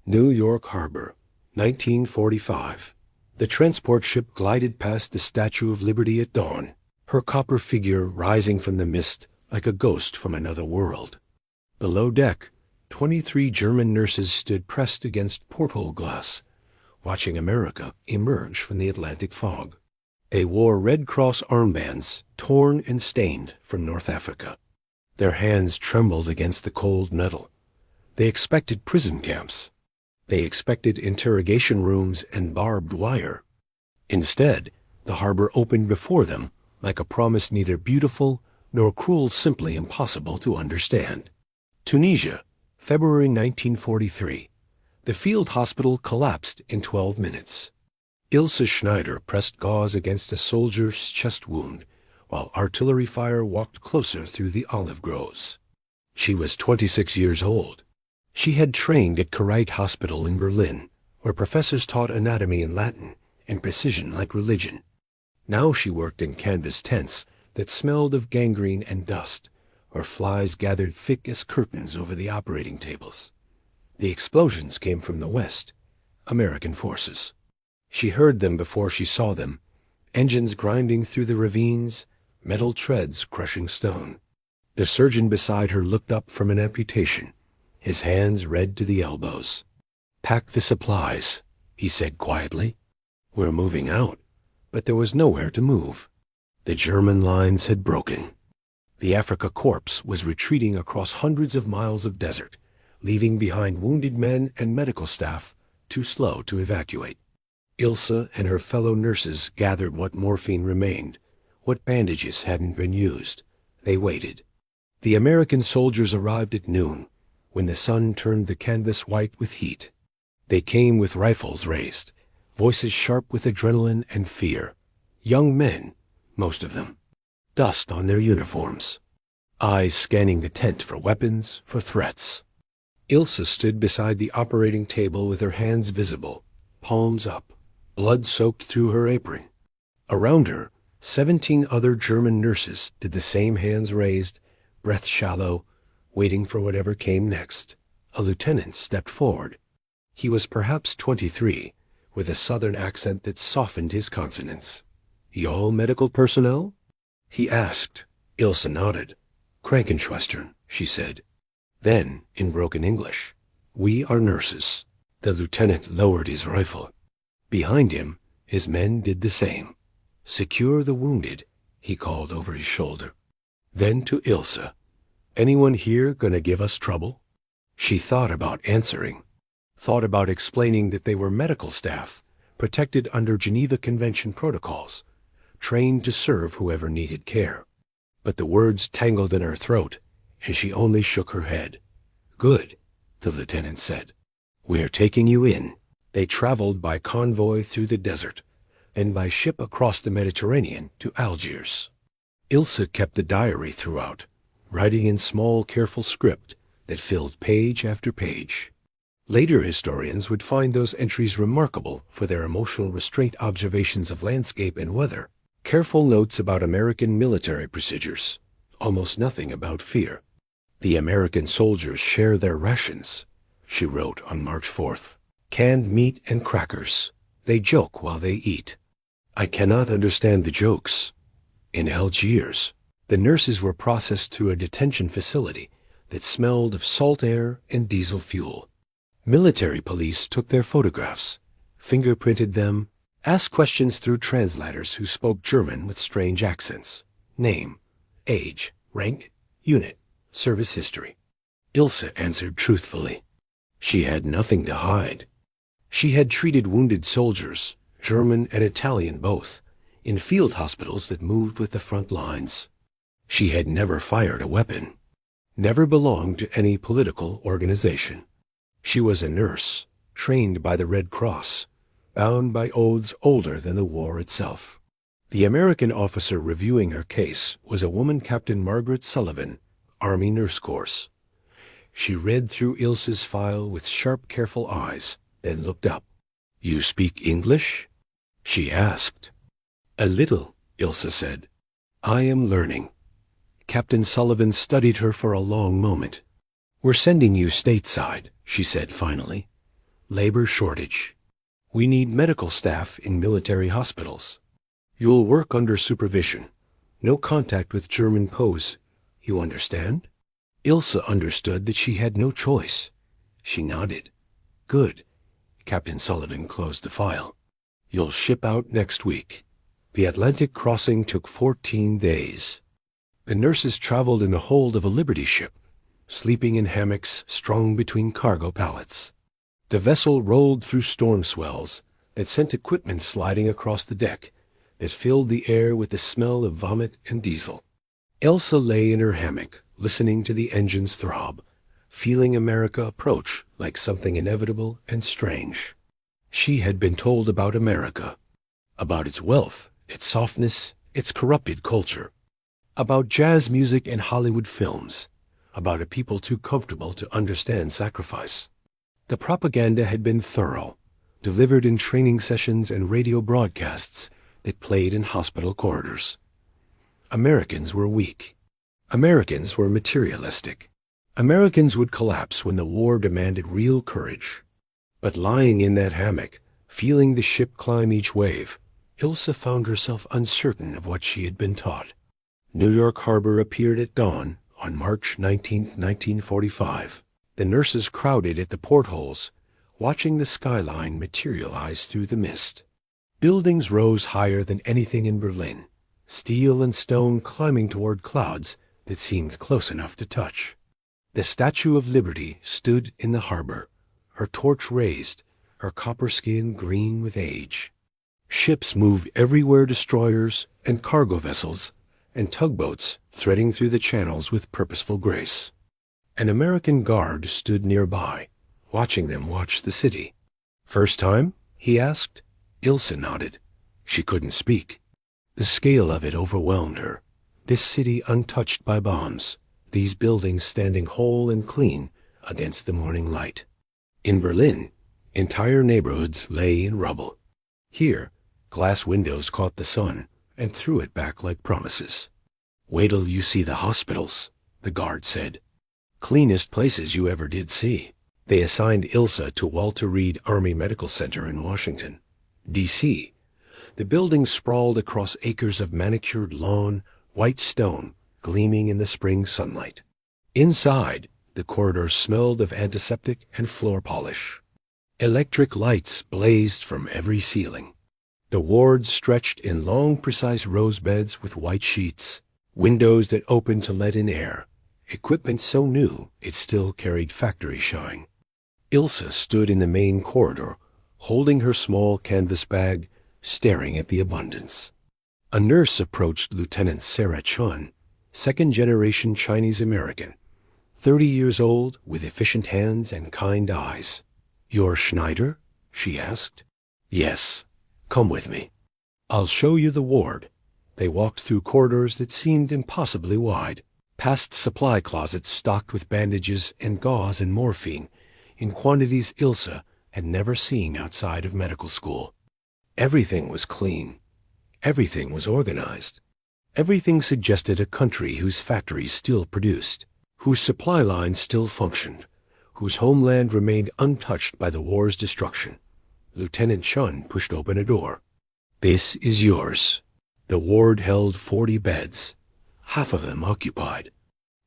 New York Harbor, 1945. The transport ship glided past the Statue of Liberty at dawn, her copper figure rising from the mist like a ghost from another world. Below deck, 23 German nurses stood pressed against porthole glass, watching America emerge from the Atlantic fog. They wore Red Cross armbands, torn and stained from North Africa. Their hands trembled against the cold metal. They expected prison camps. They expected interrogation rooms and barbed wire. Instead, the harbor opened before them like a promise neither beautiful nor cruel, simply impossible to understand. Tunisia, February 1943. The field hospital collapsed in 12 minutes. Ilse Schneider pressed gauze against a soldier's chest wound, while artillery fire walked closer through the olive groves. She was 26 years old. She had trained at Karaite Hospital in Berlin, where professors taught anatomy in Latin and precision like religion. Now she worked in canvas tents that smelled of gangrene and dust, where flies gathered thick as curtains over the operating tables. The explosions came from the west, American forces. She heard them before she saw them, engines grinding through the ravines, metal treads crushing stone. The surgeon beside her looked up from an amputation, his hands red to the elbows. "Pack the supplies," he said quietly. "We're moving out." But there was nowhere to move. The German lines had broken. The Afrika Korps was retreating across hundreds of miles of desert, leaving behind wounded men and medical staff too slow to evacuate. Ilse and her fellow nurses gathered what morphine remained, what bandages hadn't been used. They waited. The American soldiers arrived at noon, when the sun turned the canvas white with heat. They came with rifles raised, voices sharp with adrenaline and fear. Young men, most of them. Dust on their uniforms. Eyes scanning the tent for weapons, for threats. Ilse stood beside the operating table with her hands visible, palms up, blood soaked through her apron. Around her, 17 other German nurses did the same, hands raised, breath shallow, waiting for whatever came next. A lieutenant stepped forward. He was perhaps 23, with a southern accent that softened his consonants. "Y'all medical personnel?" he asked. Ilse nodded. "Krankenschwestern," she said. Then, in broken English, "We are nurses." The lieutenant lowered his rifle. Behind him, his men did the same. "Secure the wounded," he called over his shoulder. Then to Ilse, "Anyone here gonna give us trouble?" She thought about answering, thought about explaining that they were medical staff, protected under Geneva Convention protocols, trained to serve whoever needed care. But the words tangled in her throat, and she only shook her head. "Good," the lieutenant said. "We're taking you in." They traveled by convoy through the desert, and by ship across the Mediterranean to Algiers. Ilse kept a diary throughout, writing in small, careful script that filled page after page. Later historians would find those entries remarkable for their emotional restraint, observations of landscape and weather, careful notes about American military procedures, almost nothing about fear. "The American soldiers share their rations," she wrote on March 4th. "Canned meat and crackers. They joke while they eat." I cannot understand the jokes. In Algiers, the nurses were processed through a detention facility that smelled of salt air and diesel fuel. Military police took their photographs, fingerprinted them, asked questions through translators who spoke German with strange accents. Name, age, rank, unit, service history. Ilse answered truthfully. She had nothing to hide. She had treated wounded soldiers, German and Italian both, in field hospitals that moved with the front lines. She had never fired a weapon, never belonged to any political organization. She was a nurse, trained by the Red Cross, bound by oaths older than the war itself. The American officer reviewing her case was a woman, Captain Margaret Sullivan, Army Nurse Course. She read through Ilse's file with sharp, careful eyes, then looked up. "You speak English?" she asked. "A little," Ilse said. "I am learning." Captain Sullivan studied her for a long moment. "We're sending you stateside," she said finally. Labor shortage. We need medical staff in military hospitals. You'll work under supervision. No contact with German POs. You understand? Ilsa understood that she had no choice. She nodded. Good. Captain Sullivan closed the file. You'll ship out next week. The Atlantic crossing took 14 days. The nurses traveled in the hold of a Liberty ship, sleeping in hammocks strung between cargo pallets. The vessel rolled through storm swells that sent equipment sliding across the deck, that filled the air with the smell of vomit and diesel. Elsa lay in her hammock, listening to the engines throb, feeling America approach like something inevitable and strange. She had been told about America, about its wealth, its softness, its corrupted culture, about jazz music and Hollywood films, about a people too comfortable to understand sacrifice. The propaganda had been thorough, delivered in training sessions and radio broadcasts that played in hospital corridors. Americans were weak. Americans were materialistic. Americans would collapse when the war demanded real courage. But lying in that hammock, feeling the ship climb each wave, Ilsa found herself uncertain of what she had been taught. New York Harbor appeared at dawn on March 19, 1945. The nurses crowded at the portholes, watching the skyline materialize through the mist. Buildings rose higher than anything in Berlin, steel and stone climbing toward clouds that seemed close enough to touch. The Statue of Liberty stood in the harbor, her torch raised, her copper skin green with age. Ships moved everywhere, destroyers and cargo vessels, and tugboats threading through the channels with purposeful grace. An American guard stood nearby, watching them watch the city. First time? He asked. Ilsa nodded. She couldn't speak. The scale of it overwhelmed her. This city untouched by bombs, these buildings standing whole and clean against the morning light. In Berlin, entire neighborhoods lay in rubble. Here, glass windows caught the sun and threw it back like promises. Wait till you see the hospitals, the guard said. Cleanest places you ever did see. They assigned Ilsa to Walter Reed Army Medical Center in Washington, D.C. The building sprawled across acres of manicured lawn, white stone gleaming in the spring sunlight. Inside, the corridors smelled of antiseptic and floor polish. Electric lights blazed from every ceiling. The wards stretched in long, precise rose beds with white sheets, windows that opened to let in air, equipment so new it still carried factory shine. Ilsa stood in the main corridor, holding her small canvas bag, staring at the abundance. A nurse approached Lieutenant Sarah Chun, second-generation Chinese-American, 30 years old, with efficient hands and kind eyes. "You're Schneider?" she asked. "Yes. Come with me. I'll show you the ward." They walked through corridors that seemed impossibly wide, past supply closets stocked with bandages and gauze and morphine, in quantities Ilsa had never seen outside of medical school. Everything was clean. Everything was organized. Everything suggested a country whose factories still produced, whose supply lines still functioned, whose homeland remained untouched by the war's destruction. Lieutenant Chun pushed open a door. "This is yours." The ward held 40 beds, half of them occupied.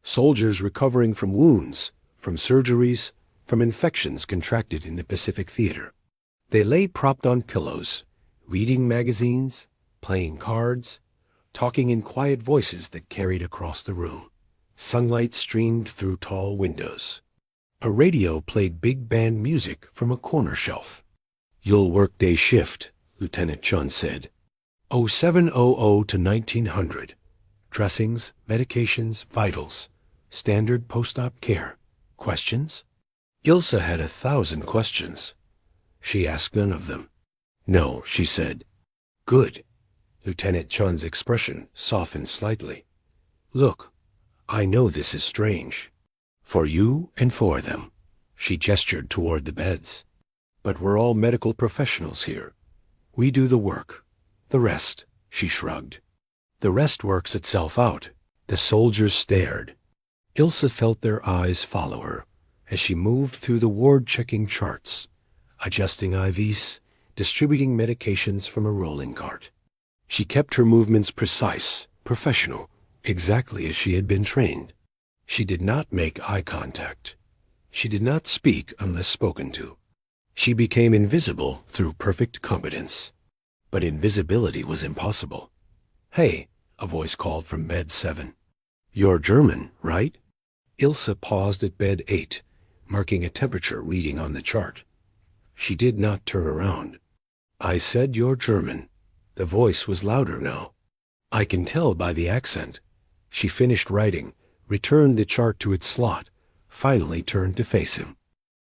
Soldiers recovering from wounds, from surgeries, from infections contracted in the Pacific Theater. They lay propped on pillows, reading magazines, playing cards, talking in quiet voices that carried across the room. Sunlight streamed through tall windows. A radio played big band music from a corner shelf. "You'll work day shift," Lieutenant Chun said. 0700 to 1900. Dressings, medications, vitals, standard post-op care. Questions? Ilsa had 1,000 questions. She asked none of them. "No," she said. "Good." Lieutenant Chun's expression softened slightly. "Look, I know this is strange. For you and for them." She gestured toward the beds. "But we're all medical professionals here. We do the work. The rest," she shrugged. "The rest works itself out." The soldiers stared. Ilsa felt their eyes follow her as she moved through the ward-checking charts. adjusting IVs, distributing medications from a rolling cart. She kept her movements precise, professional, exactly as she had been trained. She did not make eye contact. She did not speak unless spoken to. She became invisible through perfect competence. But invisibility was impossible. "Hey," a voice called from bed 7. "You're German, right?" Ilse paused at bed 8, marking a temperature reading on the chart. She did not turn around. "I said you're German." The voice was louder now. "I can tell by the accent." She finished writing, returned the chart to its slot, finally turned to face him.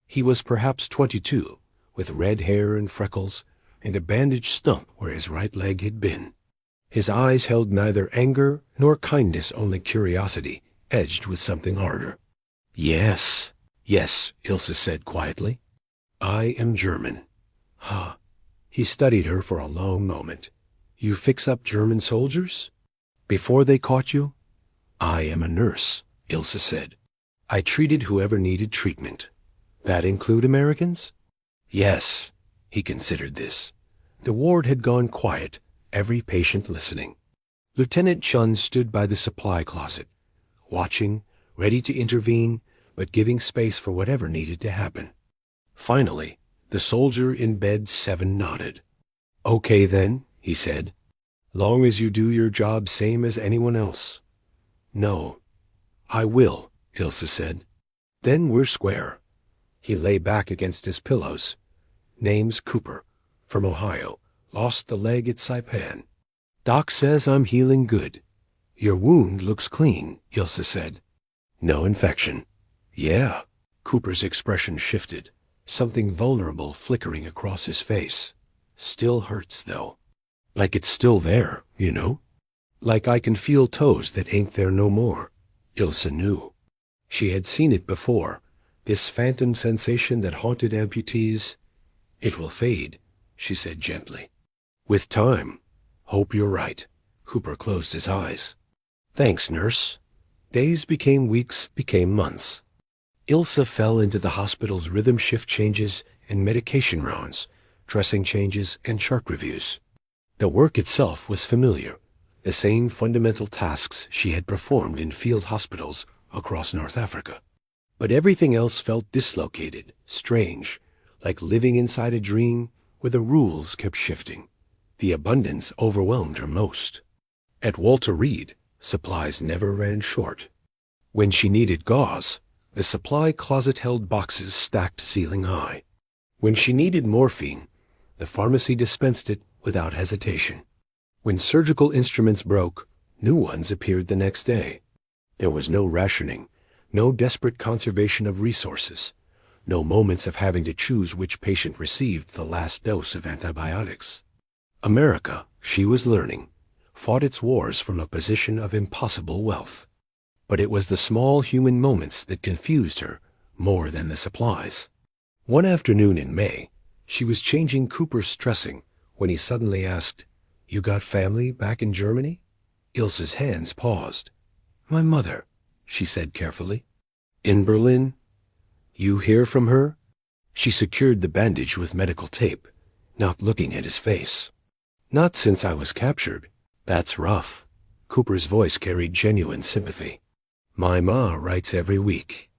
He was perhaps 22, with red hair and freckles, and a bandaged stump where his right leg had been. His eyes held neither anger nor kindness, only curiosity, edged with something harder. Yes, Ilse said quietly. "I am German." "Huh." He studied her for a long moment. "You fix up German soldiers? Before they caught you?" "I am a nurse," Ilse said. "I treated whoever needed treatment." "That include Americans?" "Yes." He considered this. The ward had gone quiet, every patient listening. Lieutenant Chun stood by the supply closet, watching, ready to intervene, but giving space for whatever needed to happen. Finally, the soldier in bed 7 nodded. "Okay then," he said. "Long as you do your job same as anyone else." "No." "I will," Ilse said. "Then we're square." He lay back against his pillows. "Name's Cooper, from Ohio. Lost the leg at Saipan. Doc says I'm healing good." "Your wound looks clean," Ilse said. "No infection." "Yeah." Cooper's expression shifted, something vulnerable flickering across his face. "Still hurts, though. Like it's still there, you know? Like I can feel toes that ain't there no more." Ilse knew. She had seen it before, this phantom sensation that haunted amputees. "It will fade," she said gently. "With time. Hope you're right." Cooper closed his eyes. "Thanks, nurse." Days became weeks, became months. Ilse fell into the hospital's rhythm shift changes and medication rounds, dressing changes and chart reviews. The work itself was familiar, the same fundamental tasks she had performed in field hospitals across North Africa. But everything else felt dislocated, strange, like living inside a dream where the rules kept shifting. The abundance overwhelmed her most. At Walter Reed, supplies never ran short. When she needed gauze, the supply closet held boxes stacked ceiling high. When she needed morphine, the pharmacy dispensed it without hesitation. When surgical instruments broke, new ones appeared the next day. There was no rationing, no desperate conservation of resources, no moments of having to choose which patient received the last dose of antibiotics. America, she was learning, fought its wars from a position of impossible wealth. But it was the small human moments that confused her more than the supplies. One afternoon in May, she was changing Cooper's dressing when he suddenly asked, "You got family back in Germany?" Ilse's hands paused. "My mother," she said carefully. "In Berlin?" "You hear from her?" She secured the bandage with medical tape, not looking at his face. "Not since I was captured." "That's rough." Cooper's voice carried genuine sympathy. "My ma writes every week.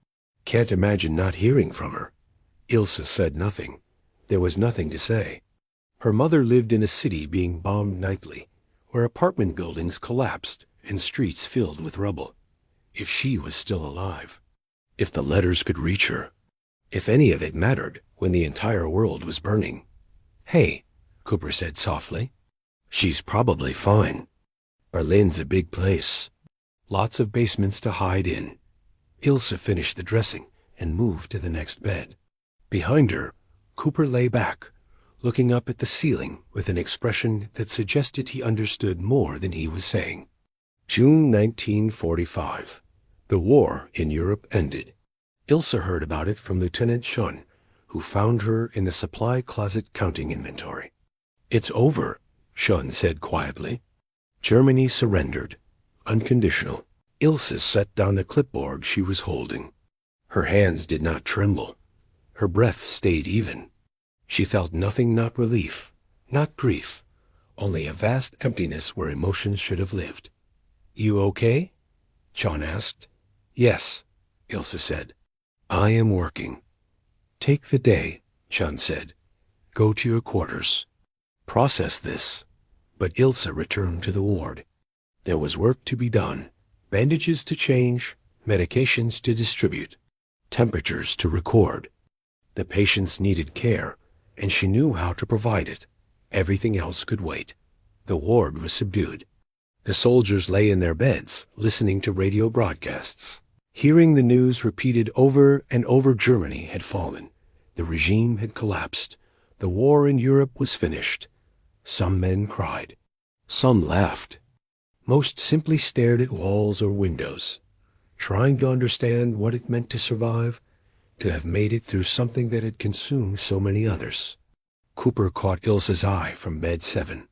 Can't imagine not hearing from her." Ilse said nothing. There was nothing to say. Her mother lived in a city being bombed nightly, where apartment buildings collapsed and streets filled with rubble. If she was still alive. If the letters could reach her. If any of it mattered when the entire world was burning. "Hey," Cooper said softly. "She's probably fine. Berlin's a big place. Lots of basements to hide in." Ilse finished the dressing and moved to the next bed. Behind her, Cooper lay back, looking up at the ceiling with an expression that suggested he understood more than he was saying. June 1945. The war in Europe ended. Ilse heard about it from Lieutenant Chun, who found her in the supply closet counting inventory. "It's over," Chun said quietly. "Germany surrendered. Unconditional." Ilse set down the clipboard she was holding. Her hands did not tremble. Her breath stayed even. She felt nothing, not relief, not grief, only a vast emptiness where emotions should have lived. "You okay?" John asked. "Yes," Ilse said. "I am working." "Take the day," John said. "Go to your quarters. Process this." But Ilse returned to the ward. There was work to be done, bandages to change, medications to distribute, temperatures to record. The patients needed care, and she knew how to provide it. Everything else could wait. The ward was subdued. The soldiers lay in their beds, listening to radio broadcasts. Hearing the news repeated over and over, Germany had fallen. The regime had collapsed. The war in Europe was finished. Some men cried. Some laughed. Most simply stared at walls or windows, trying to understand what it meant to survive, to have made it through something that had consumed so many others. Cooper caught Ilse's eye from bed 7.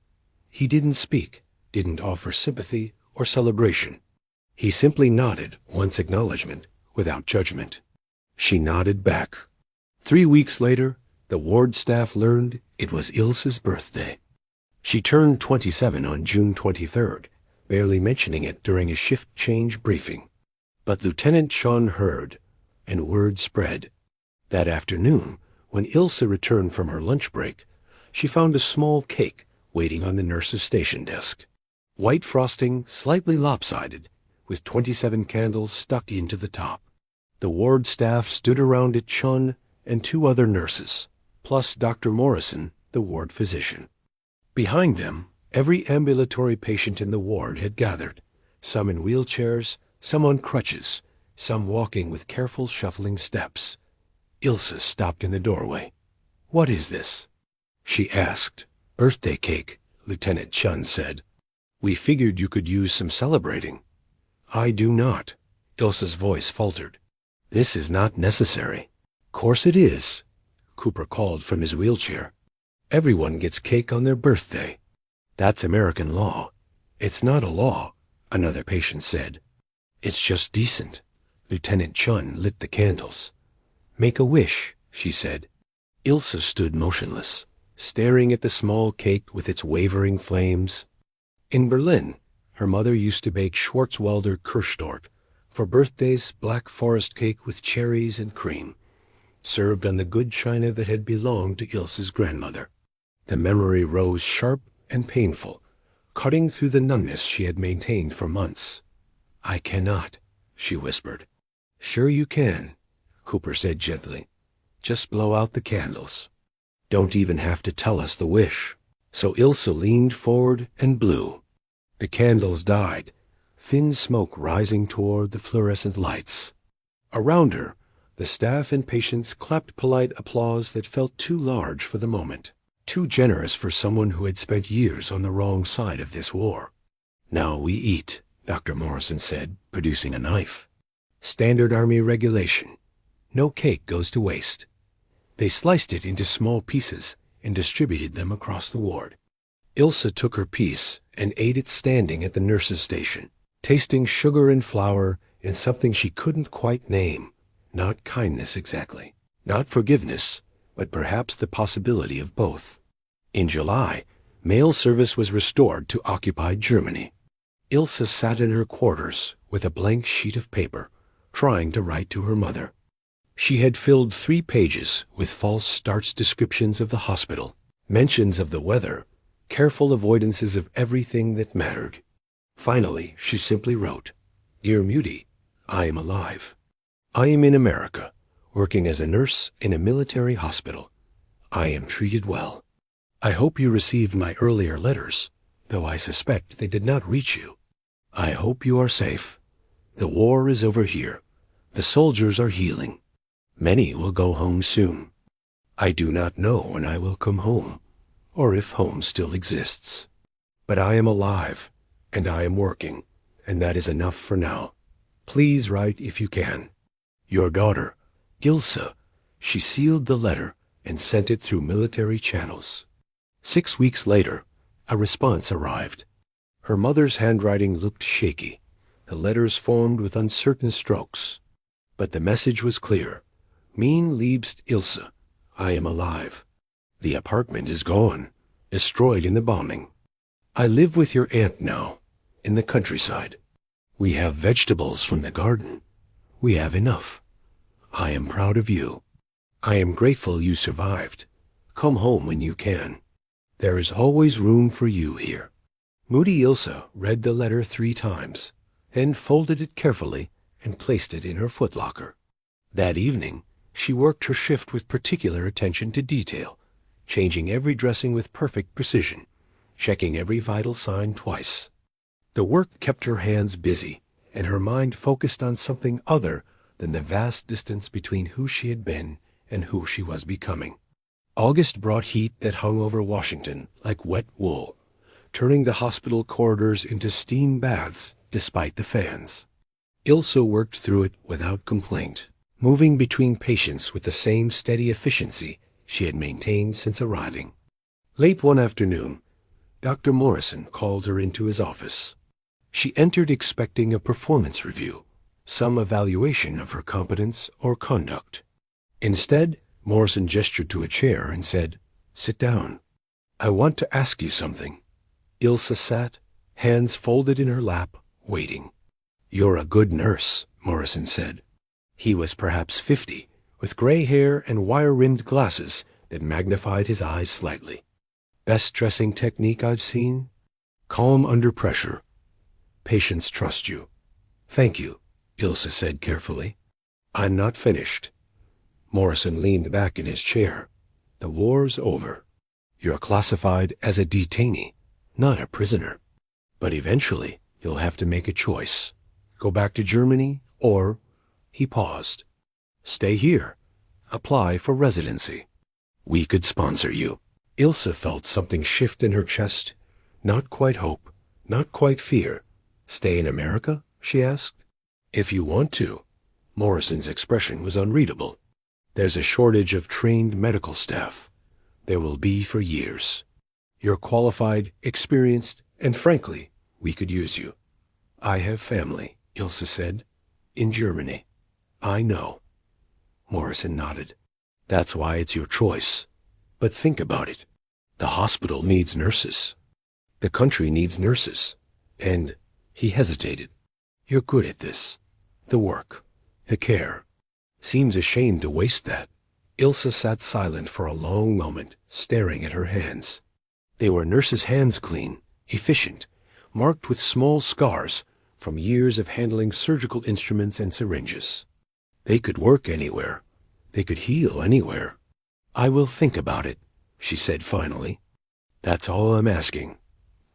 He didn't speak, didn't offer sympathy or celebration. He simply nodded once acknowledgement, without judgment. She nodded back. 3 weeks later, the ward staff learned it was Ilse's birthday. She turned 27 on June 23rd, barely mentioning it during a shift change briefing. But Lieutenant Sean heard, and word spread. That afternoon, when Ilse returned from her lunch break, she found a small cake waiting on the nurse's station desk. White frosting, slightly lopsided, with 27 candles stuck into the top. The ward staff stood around it, Chun and 2 other nurses, plus Dr. Morrison, the ward physician. Behind them, every ambulatory patient in the ward had gathered, some in wheelchairs, some on crutches, some walking with careful shuffling steps. Ilse stopped in the doorway. "What is this?" she asked. "Birthday cake," Lieutenant Chun said. "We figured you could use some celebrating." "I do not." Ilse's voice faltered. "This is not necessary." "Course it is," Cooper called from his wheelchair. "Everyone gets cake on their birthday. That's American law." "It's not a law," another patient said. "It's just decent." Lieutenant Chun lit the candles. "Make a wish," she said. Ilse stood motionless, staring at the small cake with its wavering flames. In Berlin, her mother used to bake Schwarzwälder Kirschtorte. For birthdays, black forest cake with cherries and cream, served on the good china that had belonged to Ilse's grandmother. The memory rose sharp and painful, cutting through the numbness she had maintained for months. "I cannot," she whispered. "Sure you can," Cooper said gently. "Just blow out the candles. Don't even have to tell us the wish." So Ilse leaned forward and blew. The candles died, thin smoke rising toward the fluorescent lights. Around her, the staff and patients clapped polite applause that felt too large for the moment, too generous for someone who had spent years on the wrong side of this war. "Now we eat," Dr. Morrison said, producing a knife. "Standard Army regulation. No cake goes to waste." They sliced it into small pieces and distributed them across the ward. Ilse took her piece and ate it standing at the nurse's station, tasting sugar and flour and something she couldn't quite name. Not kindness exactly, not forgiveness, but perhaps the possibility of both. In July, mail service was restored to occupied Germany. Ilse sat in her quarters with a blank sheet of paper, trying to write to her mother. She had filled 3 pages with false starts descriptions of the hospital, mentions of the weather, careful avoidances of everything that mattered. Finally, she simply wrote, "Dear Mutti, I am alive. I am in America, working as a nurse in a military hospital. I am treated well. I hope you received my earlier letters, though I suspect they did not reach you. I hope you are safe. The war is over here. The soldiers are healing. Many will go home soon. I do not know when I will come home, or if home still exists. But I am alive, and I am working, and that is enough for now. Please write if you can. Your daughter, Ilse." She sealed the letter and sent it through military channels. 6 weeks later, a response arrived. Her mother's handwriting looked shaky. The letters formed with uncertain strokes. But the message was clear. "Mein liebst Ilse, I am alive. The apartment is gone, destroyed in the bombing. I live with your aunt now, in the countryside. We have vegetables from the garden. We have enough. I am proud of you. I am grateful you survived. Come home when you can. There is always room for you here." Moody Ilse read the letter 3 times, then folded it carefully and placed it in her footlocker. That evening, she worked her shift with particular attention to detail, changing every dressing with perfect precision, checking every vital sign twice. The work kept her hands busy, and her mind focused on something other than the vast distance between who she had been and who she was becoming. August brought heat that hung over Washington like wet wool, turning the hospital corridors into steam baths despite the fans. Ilse worked through it without complaint, moving between patients with the same steady efficiency she had maintained since arriving. Late one afternoon, Dr. Morrison called her into his office. She entered expecting a performance review, some evaluation of her competence or conduct. Instead, Morrison gestured to a chair and said, "Sit down. I want to ask you something." Ilse sat, hands folded in her lap, waiting. "You're a good nurse," Morrison said. He was perhaps 50, with gray hair and wire-rimmed glasses that magnified his eyes slightly. "Best dressing technique I've seen? Calm under pressure. Patients trust you." "Thank you," Ilse said carefully. "I'm not finished." Morrison leaned back in his chair. "The war's over. You're classified as a detainee, not a prisoner. But eventually, you'll have to make a choice. Go back to Germany, or—" He paused. "Stay here. Apply for residency. We could sponsor you." Ilse felt something shift in her chest. Not quite hope, not quite fear. "Stay in America?" she asked. "If you want to." Morrison's expression was unreadable. "There's a shortage of trained medical staff. There will be for years. You're qualified, experienced, and frankly, we could use you." "I have family," Ilse said, "in Germany." "I know." Morrison nodded. "That's why it's your choice. But think about it. The hospital needs nurses. The country needs nurses. And—" he hesitated. "You're good at this. The work. The care. Seems a shame to waste that." Ilse sat silent for a long moment, staring at her hands. They were nurses' hands, clean, efficient, marked with small scars from years of handling surgical instruments and syringes. They could work anywhere. They could heal anywhere. "I will think about it," she said finally. "That's all I'm asking."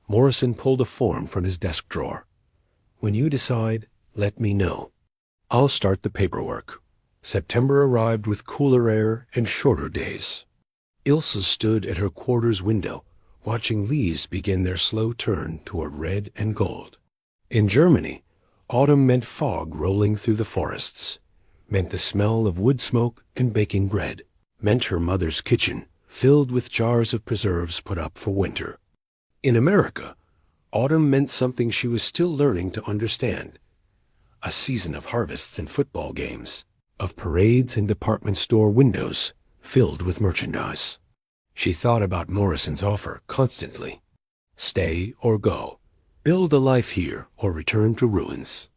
Morrison pulled a form from his desk drawer. "When you decide, let me know. I'll start the paperwork." September arrived with cooler air and shorter days. Ilse stood at her quarters window, watching leaves begin their slow turn toward red and gold. In Germany, autumn meant fog rolling through the forests, meant the smell of wood smoke and baking bread, meant her mother's kitchen filled with jars of preserves put up for winter. In America, autumn meant something she was still learning to understand. A season of harvests and football games, of parades and department store windows filled with merchandise. She thought about Morrison's offer constantly. Stay or go. Build a life here or return to ruins.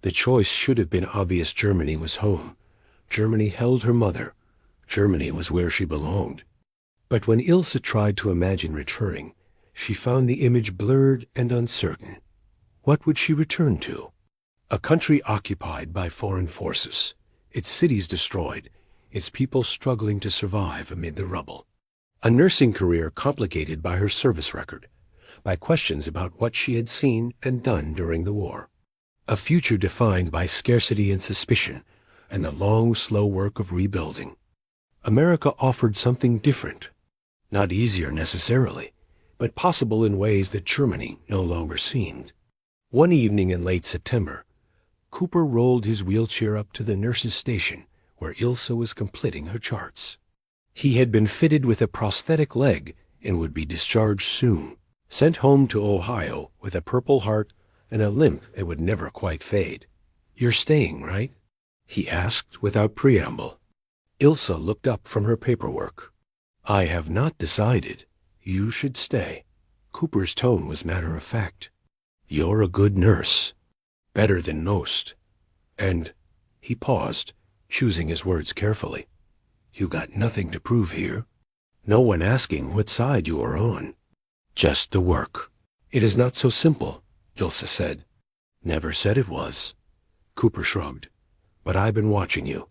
The choice should have been obvious. Germany was home. Germany held her mother. Germany was where she belonged. But when Ilse tried to imagine returning, she found the image blurred and uncertain. What would she return to? A country occupied by foreign forces, its cities destroyed, its people struggling to survive amid the rubble. A nursing career complicated by her service record, by questions about what she had seen and done during the war. A future defined by scarcity and suspicion, and the long, slow work of rebuilding. America offered something different. Not easier necessarily, but possible in ways that Germany no longer seemed. One evening in late September, Cooper rolled his wheelchair up to the nurse's station where Ilse was completing her charts. He had been fitted with a prosthetic leg and would be discharged soon, sent home to Ohio with a Purple Heart and a limp that would never quite fade. "You're staying, right?" he asked without preamble. Ilse looked up from her paperwork. I have not decided. You should stay. Cooper's tone was matter of fact. You're a good nurse. Better than most. And he paused, choosing his words carefully. You got nothing to prove here. No one asking what side you are on. Just the work. It is not so simple, Ilsa said. Never said it was. Cooper shrugged. But I've been watching you.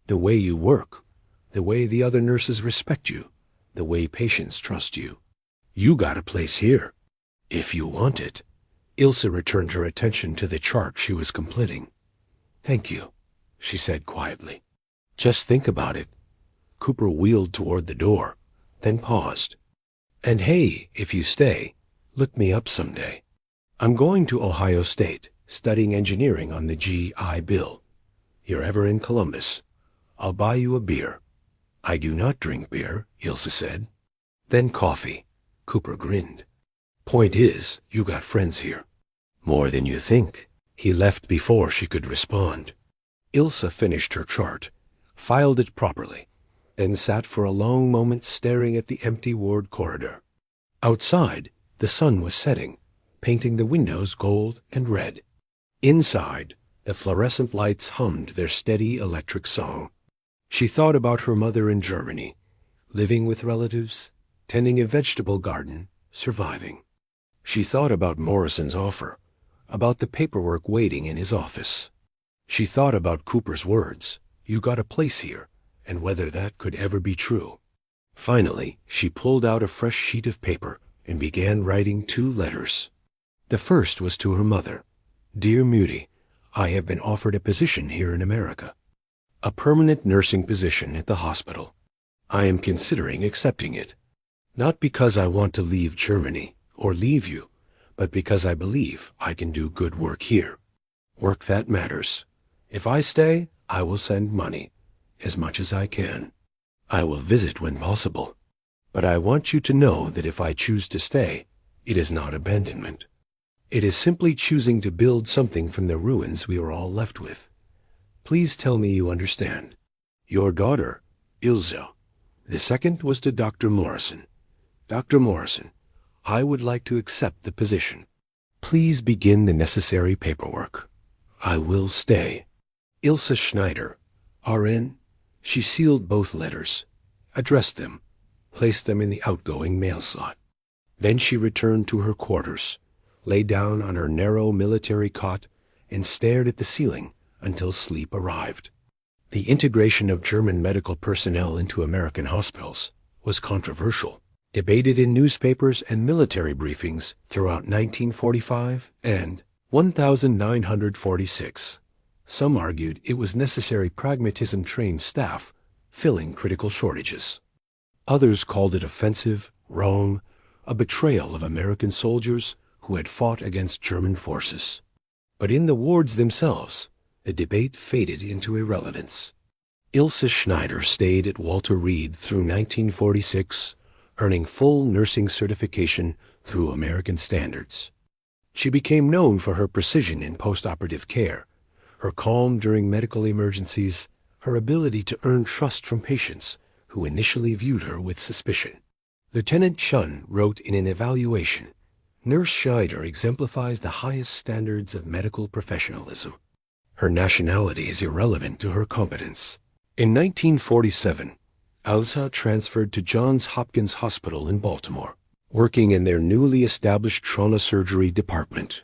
The way you work. The way the other nurses respect you. The way patients trust you. You got a place here. If you want it. Ilsa returned her attention to the chart she was completing. Thank you, she said quietly. Just think about it. Cooper wheeled toward the door, then paused. And hey, if you stay, look me up someday. I'm going to Ohio State, studying engineering on the GI Bill. You're ever in Columbus, I'll buy you a beer. I do not drink beer, Ilsa said. Then coffee. Cooper grinned. Point is, you got friends here. More than you think. He left before she could respond. Ilsa finished her chart, filed it properly, and sat for a long moment staring at the empty ward corridor. Outside, the sun was setting, painting the windows gold and red. Inside, the fluorescent lights hummed their steady electric song. She thought about her mother in Germany, living with relatives, tending a vegetable garden, surviving. She thought about Morrison's offer, about the paperwork waiting in his office. She thought about Cooper's words, you got a place here, and whether that could ever be true. Finally, she pulled out a fresh sheet of paper and began writing 2 letters. The first was to her mother. Dear Muty, I have been offered a position here in America. A permanent nursing position at the hospital. I am considering accepting it. Not because I want to leave Germany, or leave you, but because I believe I can do good work here. Work that matters. If I stay, I will send money, as much as I can. I will visit when possible. But I want you to know that if I choose to stay, it is not abandonment. It is simply choosing to build something from the ruins we are all left with. Please tell me you understand. Your daughter, Ilse. The second was to Dr. Morrison. Dr. Morrison, I would like to accept the position. Please begin the necessary paperwork. I will stay. Ilse Schneider, RN. She sealed both letters, addressed them, placed them in the outgoing mail slot. Then she returned to her quarters, lay down on her narrow military cot, and stared at the ceiling until sleep arrived. The integration of German medical personnel into American hospitals was controversial, debated in newspapers and military briefings throughout 1945 and 1946. Some argued it was necessary pragmatism-trained staff filling critical shortages. Others called it offensive, wrong, a betrayal of American soldiers who had fought against German forces. But in the wards themselves, the debate faded into irrelevance. Ilse Schneider stayed at Walter Reed through 1946, earning full nursing certification through American standards. She became known for her precision in postoperative care, her calm during medical emergencies, her ability to earn trust from patients who initially viewed her with suspicion. Lieutenant Chun wrote in an evaluation, Nurse Schneider exemplifies the highest standards of medical professionalism. Her nationality is irrelevant to her competence. In 1947, Elsa transferred to Johns Hopkins Hospital in Baltimore, working in their newly established trauma surgery department.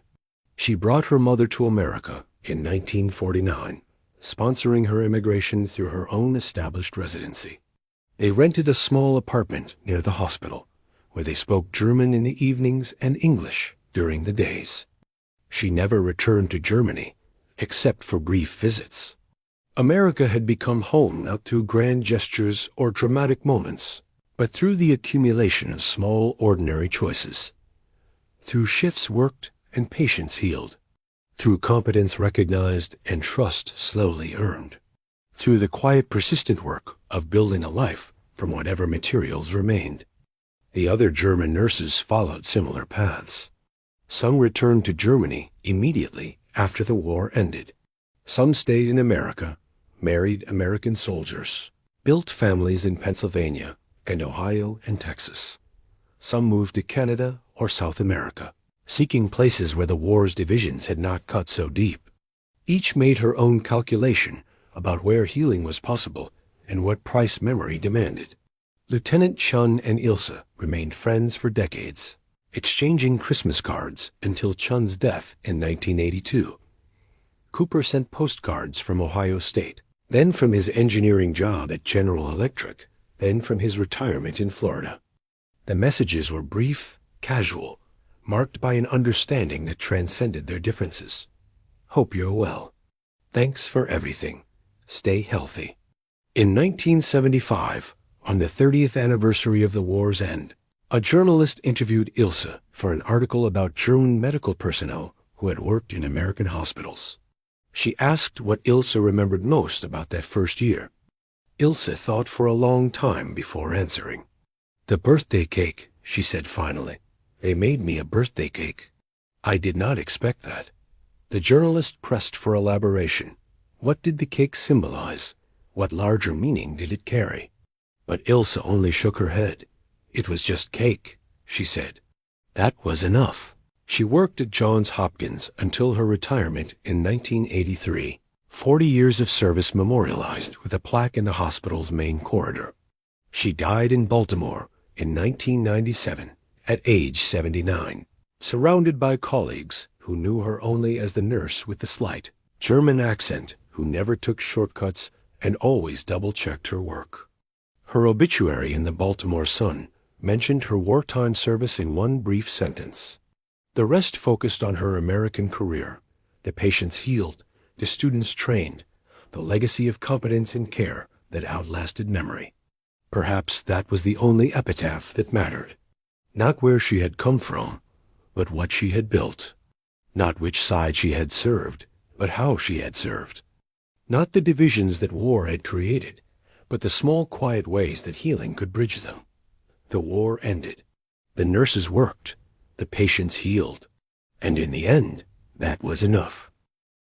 She brought her mother to America in 1949, sponsoring her immigration through her own established residency. They rented a small apartment near the hospital, where they spoke German in the evenings and English during the days. She never returned to Germany, except for brief visits. America had become home not through grand gestures or dramatic moments, but through the accumulation of small, ordinary choices. Through shifts worked and patients healed. Through competence recognized and trust slowly earned. Through the quiet, persistent work of building a life from whatever materials remained. The other German nurses followed similar paths. Some returned to Germany immediately after the war ended. Some stayed in America, married American soldiers, built families in Pennsylvania, and Ohio and Texas. Some moved to Canada or South America, seeking places where the war's divisions had not cut so deep. Each made her own calculation about where healing was possible and what price memory demanded. Lieutenant Chun and Ilse remained friends for decades, exchanging Christmas cards until Chun's death in 1982. Cooper sent postcards from Ohio State, then from his engineering job at General Electric, then from his retirement in Florida. The messages were brief, casual, marked by an understanding that transcended their differences. Hope you're well. Thanks for everything. Stay healthy. In 1975, on the 30th anniversary of the war's end, a journalist interviewed Ilse for an article about German medical personnel who had worked in American hospitals. She asked what Ilse remembered most about that first year. Ilse thought for a long time before answering. "The birthday cake," she said finally. "They made me a birthday cake. I did not expect that." The journalist pressed for elaboration. What did the cake symbolize? What larger meaning did it carry? But Ilse only shook her head. "It was just cake," she said. That was enough. She worked at Johns Hopkins until her retirement in 1983. 40 years of service memorialized with a plaque in the hospital's main corridor. She died in Baltimore in 1997 at age 79, surrounded by colleagues who knew her only as the nurse with the slight German accent who never took shortcuts and always double-checked her work. Her obituary in the Baltimore Sun mentioned her wartime service in one brief sentence. The rest focused on her American career, the patients healed, the students trained, the legacy of competence and care that outlasted memory. Perhaps that was the only epitaph that mattered. Not where she had come from, but what she had built. Not which side she had served, but how she had served. Not the divisions that war had created, but the small quiet ways that healing could bridge them. The war ended. The nurses worked. The patients healed. And in the end, that was enough.